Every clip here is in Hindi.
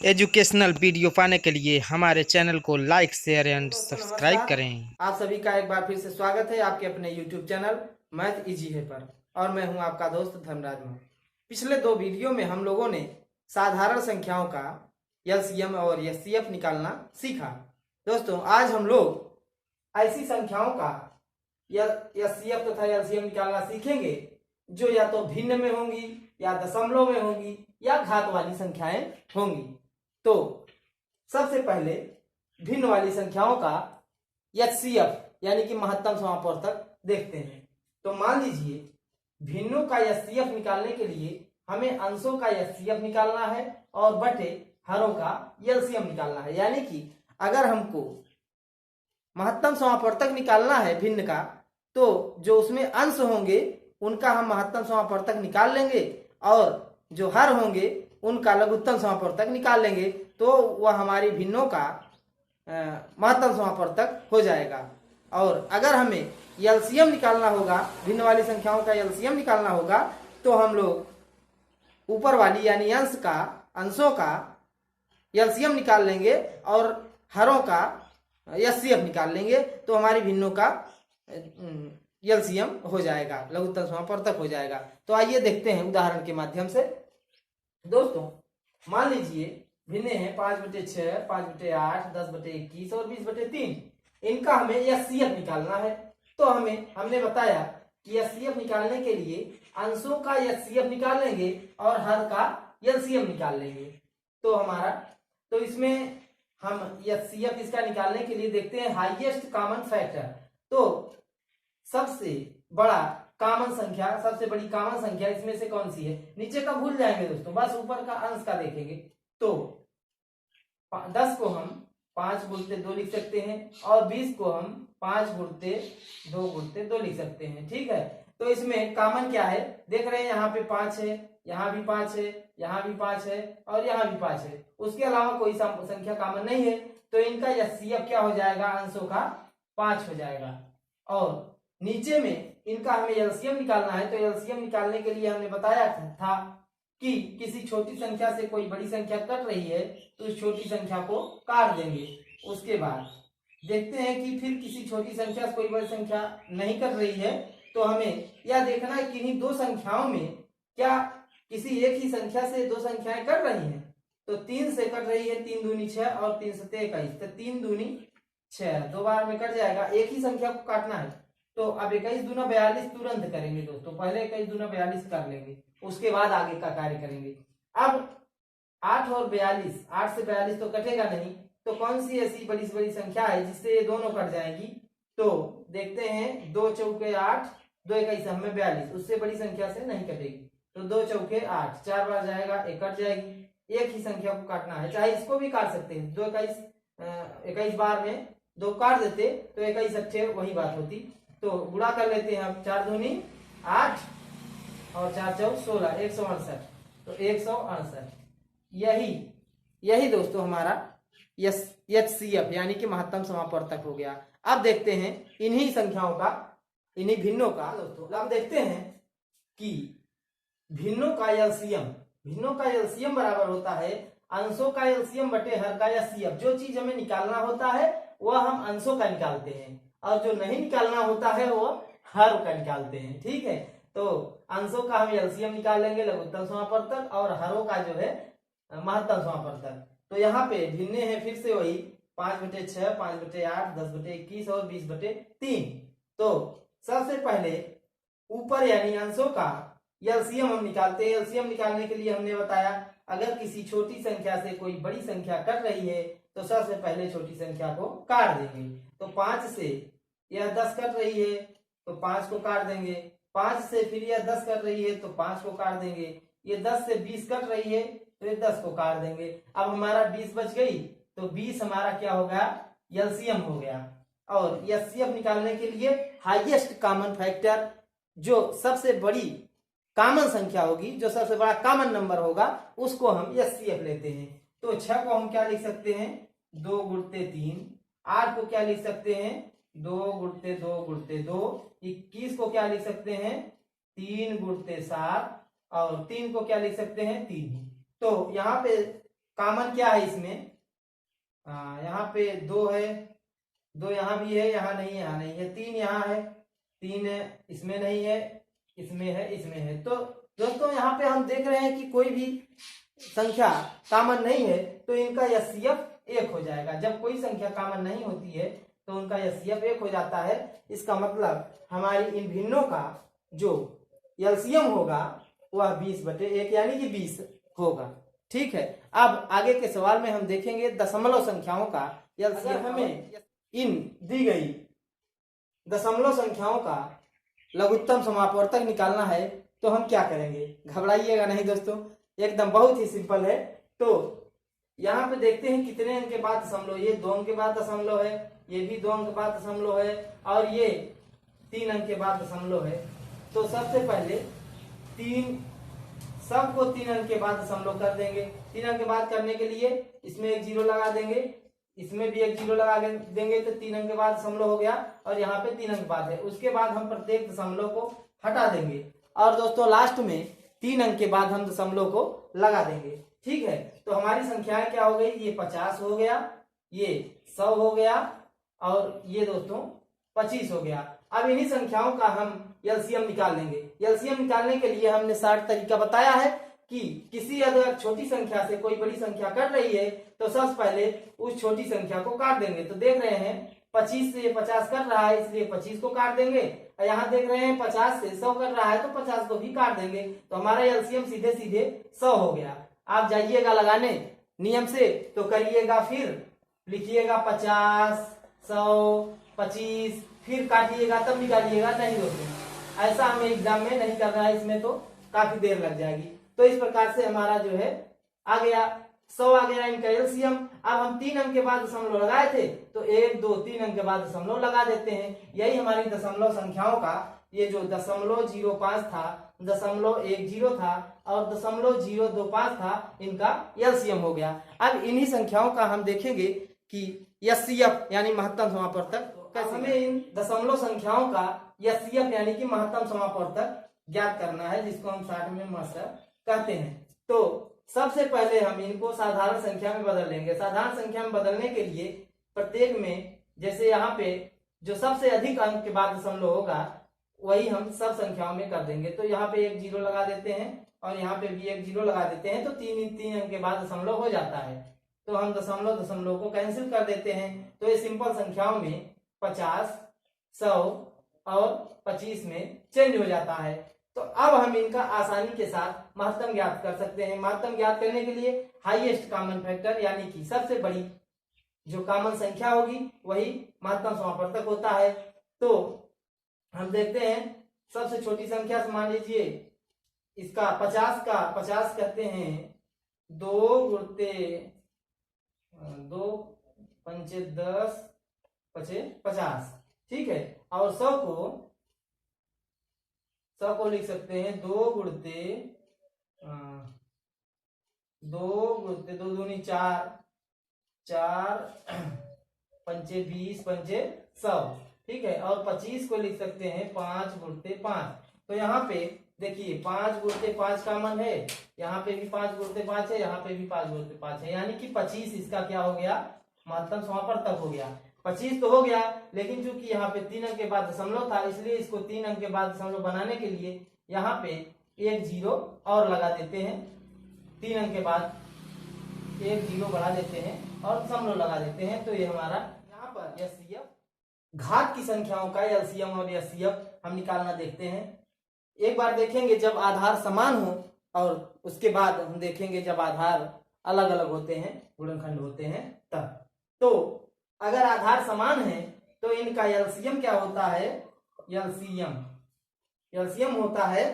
एजुकेशनल वीडियो पाने के लिए हमारे चैनल को लाइक शेयर एंड दोस्तों सब्सक्राइब नमस्कार। करें। आप सभी का एक बार फिर से स्वागत है आपके अपने YouTube चैनल मैथ इजी है पर, और मैं हूं आपका दोस्त धनराज मान। पिछले दो वीडियो में हम लोगों ने साधारण संख्याओं का एलसीएम और एचसीएफ निकालना सीखा। दोस्तों आज हम लोग ऐसी संख्याओं का एचसीएफ तथा एलसीएम निकालना सीखेंगे जो या तो भिन्न में होंगी, या दशमलव में होंगी, या घात वाली संख्याएं होंगी। तो सबसे पहले भिन्न वाली संख्याओं का एचसीएफ यानी कि महत्तम समापवर्तक देखते हैं। तो मान लीजिए भिन्नों का एचसीएफ निकालने के लिए हमें अंशों का एचसीएफ निकालना है और बटे हरों का एलसीएम निकालना है। यानी कि अगर हमको महत्तम समापवर्तक निकालना है भिन्न का, तो जो उसमें अंश होंगे उनका हम महत्तम समापवर्तक निकाल लेंगे और जो हर होंगे उनका लघुत्तम समापवर्तक निकाल लेंगे, तो वह हमारी भिन्नों का महत्तम समापवर्तक हो जाएगा। और अगर हमें एलसीएम निकालना होगा, भिन्न वाली संख्याओं का एलसीएम निकालना होगा, तो हम लोग ऊपर वाली यानी अंशों का एलसीएम निकाल लेंगे और हरों का एचसीएफ निकाल लेंगे, तो हमारी भिन्नों का एलसीएम हो जाएगा, लघुत्तम समापवर्तक हो जाएगा। तो आइए देखते हैं उदाहरण के माध्यम से। दोस्तों मान लीजिए भिन्न है 5/6, 5/8, 10/21 और 20/3। इनका हमें एचसीएफ निकालना है। तो हमने बताया कि एचसीएफ निकालने के लिए अंशों का एचसीएफ निकाल लेंगे और हर का एलसीएम निकाल लेंगे। तो इसमें हम एचसीएफ इसका निकालने के लिए देखते हैं हाईएस्ट कॉमन फैक्टर। तो सबसे बड़ी कॉमन संख्या इसमें से कौन सी है? नीचे का भूल जाएंगे दोस्तों, बस ऊपर का अंश का देखेंगे। तो 10 को हम 5 गुणते 2 लिख सकते हैं और 20 को हम 5 गुणते 2 लिख सकते हैं। ठीक है, तो इसमें कॉमन क्या है देख रहे हैं, यहाँ पे 5 है, यहाँ भी 5 है, यहाँ भी 5 है और यहाँ भी 5 है। उसके अलावा कोई संख्या कॉमन नहीं है, तो इनका एचसीएफ क्या हो जाएगा? अंशों का 5 हो जाएगा। और नीचे में इनका हमें एलसीएम निकालना है। तो एलसीएम निकालने के लिए हमने बताया था कि किसी छोटी संख्या से कोई बड़ी संख्या कट रही है तो उस छोटी संख्या को काट देंगे। उसके बाद देखते हैं कि फिर किसी छोटी संख्या से कोई बड़ी संख्या नहीं कट रही है, तो हमें यह देखना है कि इन्हीं दो संख्याओं में क्या किसी एक ही संख्या से दो संख्याएं कट रही हैं। तो 3 से कट रही है, 3 दूनी 6 और 3 7 21, तो 3 दूनी 6 दो बार में कट जाएगा। एक ही संख्या को काटना है। तो अब 21 दूना 42 तुरंत करेंगे दोस्तों, पहले 21 दूना 42 कर लेंगे, उसके बाद आगे का कार्य करेंगे। अब 8 और 42, 8 से 42 तो कटेगा नहीं, तो कौन सी ऐसी बड़ी से बड़ी संख्या है जिससे ये दोनों कट जाएगी? तो देखते हैं, 2 चौके 8, 2 21 हमें 42, उससे बड़ी संख्या से नहीं कटेगी। तो 2 चौके 8, 4 बार जाएगा, एक कट जाएगी। एक ही संख्या को काटना है, चाहे इसको भी काट सकते हैं। 2 21 बार में 2 काट देते तो 21 अट्ठे वही बात होती। तो गुणा कर लेते हैं हम, 4 दूनी 8 और 4 चौक 16, 168। तो 168 यही दोस्तों हमारा एचसीएफ यानी कि महत्तम समापवर्तक हो गया। अब देखते हैं इन्हीं संख्याओं का, इन्हीं भिन्नों का दोस्तों, अब देखते हैं कि भिन्नों का एलसीएम बराबर होता है अंशों का एलसीएम बटे हर का एचसीएफ। जो चीज हमें निकालना होता है वह हम अंशों का निकालते हैं, और जो नहीं निकालना होता है वो हर का निकालते हैं। ठीक है, तो अंशों का हम एलसीएम निकाल लेंगे, लघुत्तम समापवर्तक, और हरों का जो है महत्तम समापवर्तक। तो यहाँ पे भिन्न है फिर से वही 5/6, 5/8, 10/21 और 20/3। तो सबसे पहले ऊपर यानी अंशों का एलसीएम हम निकालते हैं। एलसीएम निकालने के लिए हमने बताया अगर किसी छोटी संख्या से कोई बड़ी संख्या कट रही है तो सबसे पहले छोटी संख्या को काट देंगे। तो 5 से यह 10 कट रही है तो 5 को काट देंगे। 5 से फिर यह 10 कट रही है तो 5 को काट देंगे। ये 10 से 20 कट रही है तो ये 10 को काट देंगे। अब हमारा 20 बच गई, तो 20 हमारा क्या हो गया? एलसीएम हो गया। और एचसीएफ निकालने के लिए हाईएस्ट कॉमन फैक्टर, जो सबसे बड़ी कॉमन संख्या होगी, जो सबसे बड़ा कॉमन नंबर होगा, उसको हम एचसीएफ लेते हैं। तो 6 को हम क्या लिख सकते हैं? 2 गुणते 3। 8 को क्या लिख सकते हैं? 2 गुणते 2 गुणते 2। 21 को क्या लिख सकते हैं? 3 गुणते 7। और 3 को क्या लिख सकते हैं? 3। तो यहाँ पे कॉमन क्या है इसमें, यहाँ पे 2 है, 2 यहाँ भी है, यहाँ नहीं है, यहाँ नहीं है, 3 यहाँ है, 3 इसमें नहीं है, इसमें है, इसमें है। तो दोस्तों यहाँ पे हम देख रहे हैं कि कोई भी संख्या कॉमन नहीं है तो इनका एचसीएफ 1 हो जाएगा। जब कोई संख्या कॉमन नहीं होती है तो उनका एचसीएफ 1 हो जाता है। इसका मतलब हमारी इन भिन्नों का जो एलसीएम होगा वह 20/1 यानी कि 20 होगा। ठीक है, अब आगे के सवाल में हम देखेंगे दशमलव संख्याओं का एलसीएम। हमें इन दी गई दशमलव संख्याओं का लघुत्तम समापवर्तक निकालना है तो हम क्या करेंगे, घबराइएगा नहीं दोस्तों, एकदम बहुत ही सिंपल है। तो यहाँ पे देखते हैं कितने अंक के बाद दशमलव, ये 2 अंक के बाद दशमलव है, ये भी 2 अंक के बाद दशमलव है, और ये 3 अंक के बाद दशमलव है। तो सबसे पहले सबको 3 अंक के बाद दशमलव कर देंगे। 3 अंक के बाद करने के लिए इसमें एक 0 लगा देंगे, इसमें भी एक 0 लगा देंगे, तो 3 अंक के बाद दशमलव हो गया, और यहाँ पे 3 अंक बाद है। उसके बाद हम प्रत्येक दशमलव को हटा देंगे, और दोस्तों लास्ट में 3 अंक के बाद हम दशमलव को लगा देंगे। ठीक है, तो हमारी संख्याएं क्या हो गई, ये 50 हो गया, ये 100 हो गया, और ये दोस्तों 25 हो गया। अब इन्हीं संख्याओं का हम एलसीएम निकाल लेंगे। एलसीएम निकालने के लिए हमने शार्ट तरीका बताया है कि किसी अगर छोटी संख्या से कोई बड़ी संख्या कट रही है तो सबसे पहले उस छोटी संख्या को काट देंगे। तो देख रहे हैं 25 से 50 कट रहा है, इसलिए 25 को काट देंगे, और यहाँ देख रहे हैं 50 से 100 कट रहा है तो 50 को भी काट देंगे। तो हमारा एलसीएम सीधे सीधे 100 हो गया। आप जाइएगा लगाने नियम से तो करिएगा, फिर लिखिएगा 50, 100, 25, फिर काटिएगा तब निकालिएगा। नहीं दोस्तों, ऐसा हमें एग्जाम में नहीं करना है, इसमें तो काफी देर लग जाएगी। तो इस प्रकार से हमारा जो है आ गया 100 आ गया इनका एलसीएम। अब हम 3 अंक के बाद दशमलव लगाए थे तो 1, 2, 3 अंक के बाद दशमलव लगा देते हैं। यही हमारी दशमलव संख्याओं का, ये जो 0.05 था, 0.10 था और 0.025 था, इनका एलसीएम हो गया। अब इन्हीं संख्याओं का हम देखेंगे कि एचसीएफ यानी महत्तम समापवर्तक कैसे। हमें इन दशमलव संख्याओं का एचसीएफ यानी कि महत्तम समापवर्तक ज्ञात करना है, जिसको हम शॉर्ट में मास्टर कहते हैं। तो सबसे पहले हम इनको साधारण संख्या में बदल लेंगे। साधारण संख्या में बदलने के लिए प्रत्येक में, जैसे यहाँ पे जो सबसे अधिक अंक के बाद दशमलव होगा वही हम सब संख्याओं में कर देंगे। तो यहाँ पे एक 0 लगा देते हैं और यहाँ पे भी एक 0 लगा देते हैं, तो 3 अंक के बाद दशमलव हो जाता है। तो हम दशमलव को कैंसिल कर देते हैं। तो ये सिंपल संख्याओं में 50, 100 और 25 में चेंज हो जाता है। तो अब हम इनका आसानी के साथ महत्तम ज्ञात कर सकते हैं। महत्तम ज्ञात करने के लिए हाईएस्ट कॉमन फैक्टर यानी कि सबसे बड़ी जो कॉमन संख्या होगी वही महत्तम समापवर्तक होता है। तो हम देखते हैं सबसे छोटी संख्या से, मान लीजिए इसका 50 कहते हैं 2 गुणते 2 पंचे 10 पचे 50। ठीक है, और 100 को लिख सकते हैं 2 गुणते 2 दूनी 4, 4 पंचे 20 पंचे 100। ठीक है, और 25 को लिख सकते हैं 5 गुणते 5। तो यहाँ पे देखिए 5 गुणते 5 कॉमन है, यहाँ पे भी 5 गुणते 5 है, यहाँ पे भी 5 गुणते 5 है, यानी कि 25 इसका क्या हो गया, महत्तम समापवर्तक हो गया। 25 तो हो गया, लेकिन चूंकि यहाँ पे 3 अंक के बाद दशमलव था, इसलिए इसको 3 अंक के बाद दशमलव बनाने के लिए यहाँ पे एक 0 और लगा देते हैं। 3 अंक के बाद एक 0 बढ़ा देते हैं और दशमलव लगा देते हैं। तो ये हमारा यहाँ पर एचसीएफ, घात की संख्याओं का एलसीएम और एचसीएफ हम निकालना देखते हैं। एक बार देखेंगे जब आधार समान हो, और उसके बाद हम देखेंगे जब आधार अलग अलग होते हैं, गुणनखंड होते हैं तब। तो अगर आधार समान है तो इनका एलसीएम क्या होता है, एलसीएम होता है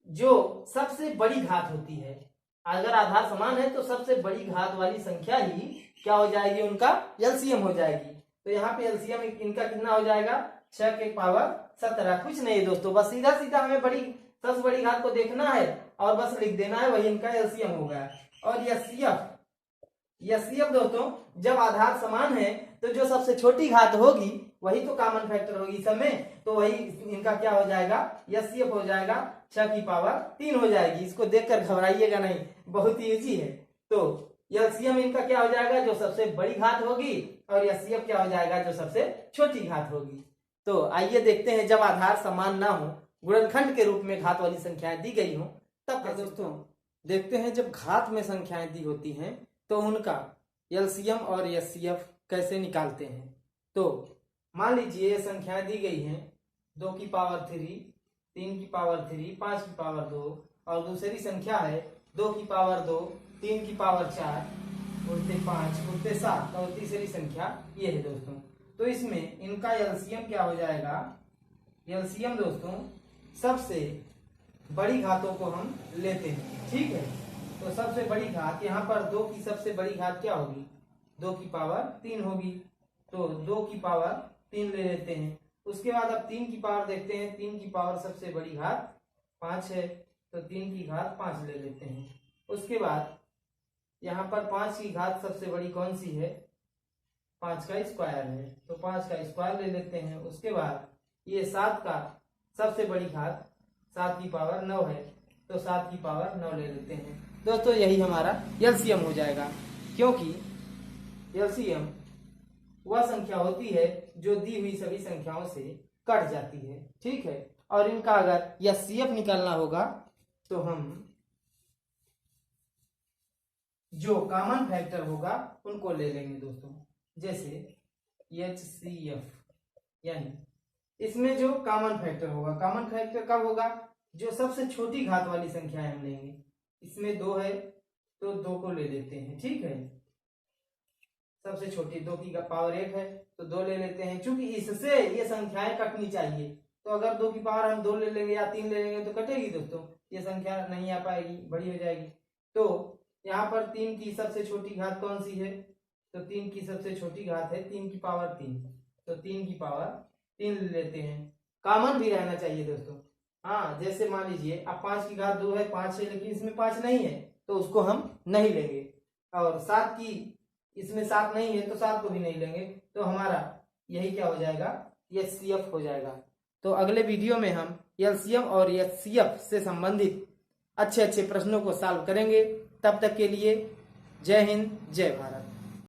जो सबसे बड़ी घात होती है। अगर आधार समान है तो सबसे बड़ी घात वाली संख्या ही क्या हो जाएगी, उनका एलसीएम हो जाएगी। तो यहाँ पे एलसीएम इनका कितना हो जाएगा, 6 के पावर 17। कुछ नहीं दोस्तों, बस सीधा सीधा हमें सबसे बड़ी घात को देखना है और बस लिख देना है, वही इनका एलसीएम हो गया। और एचसीएफ दोस्तों जब आधार समान है तो जो सबसे छोटी घात होगी वही तो कॉमन फैक्टर होगी सब में, तो वही इनका क्या हो जाएगा, एचसीएफ हो जाएगा 6 की पावर 3 हो जाएगी। इसको देखकर घबराइएगा नहीं, बहुत ही इजी है। तो एलसीएम इनका क्या हो जाएगा, जो सबसे बड़ी घात होगी, और एचसीएफ क्या हो जाएगा, जो सबसे छोटी घात होगी। तो आइए देखते हैं, जब आधार समान ना हो, गुणनखंड के रूप में घात वाली संख्याएं दी गई हो, तब दोस्तों देखते हैं जब घात में संख्याएं दी होती हैं तो उनका एलसीएम और एचसीएफ कैसे निकालते हैं। तो मान लीजिए ये संख्याएं दी गई हैं 2 की पावर 3, 3 की पावर 3, 5 की पावर 2, और दूसरी संख्या है 2 की पावर 2, 3 की पावर 4, उल्टे 5, उल्टे 7, और तीसरी संख्या ये है दोस्तों। तो इसमें इनका एलसीएम क्या हो जाएगा, एलसीएम दोस्तों सबसे बड़ी घातों को हम लेते हैं, ठीक है। तो सबसे बड़ी घात यहाँ पर 2 की सबसे बड़ी घात क्या होगी, 2 की पावर 3 होगी, तो 2 की पावर 3 ले लेते हैं। उसके बाद अब 3 की पावर देखते हैं, 3 की पावर सबसे बड़ी घात 5 है, तो 3 की घात 5 ले लेते हैं। उसके बाद यहाँ पर 5 की घात सबसे बड़ी कौन सी है, 5 का स्क्वायर है, तो 5 का स्क्वायर ले लेते हैं। उसके बाद ये 7 का सबसे बड़ी घात 7 की पावर 9 है, तो 7 की पावर 9 ले लेते हैं। दोस्तों यही हमारा एलसीएम हो जाएगा, क्योंकि एलसीएम वह संख्या होती है जो दी हुई सभी संख्याओं से कट जाती है, ठीक है। और इनका अगर एचसीएफ निकालना होगा तो हम जो कॉमन फैक्टर होगा उनको ले लेंगे दोस्तों, जैसे एचसीएफ, यानी इसमें जो कॉमन फैक्टर होगा, कॉमन फैक्टर कब होगा, जो सबसे छोटी घात वाली संख्या हम लेंगे। इसमें 2 है तो 2 को ले लेते हैं, ठीक है। सबसे छोटी 2 की पावर 1 है तो 2 ले लेते हैं, क्योंकि इससे ये संख्याएं कटनी चाहिए। तो अगर 2 की पावर हम 2 ले लेंगे या 3 ले लेंगे तो कटेगी दोस्तों, ये संख्या नहीं आ पाएगी, बड़ी हो जाएगी। तो यहाँ पर 3 की सबसे छोटी घात कौन सी है, तो 3 की सबसे छोटी घात है 3 की पावर 3, तो 3 की पावर 3 ले लेते हैं। कॉमन भी रहना चाहिए दोस्तों, हाँ। जैसे मान लीजिए अब 5 की घात 2 है, 5 है, लेकिन इसमें 5 नहीं है तो उसको हम नहीं लेंगे, और 7 की इसमें 7 नहीं है तो 7 को भी नहीं लेंगे। तो हमारा यही क्या हो जाएगा, एचसीएफ हो जाएगा। तो अगले वीडियो में हम एलसीएम और एचसीएफ से संबंधित अच्छे अच्छे प्रश्नों को सॉल्व करेंगे। तब तक के लिए जय हिंद, जय भारत।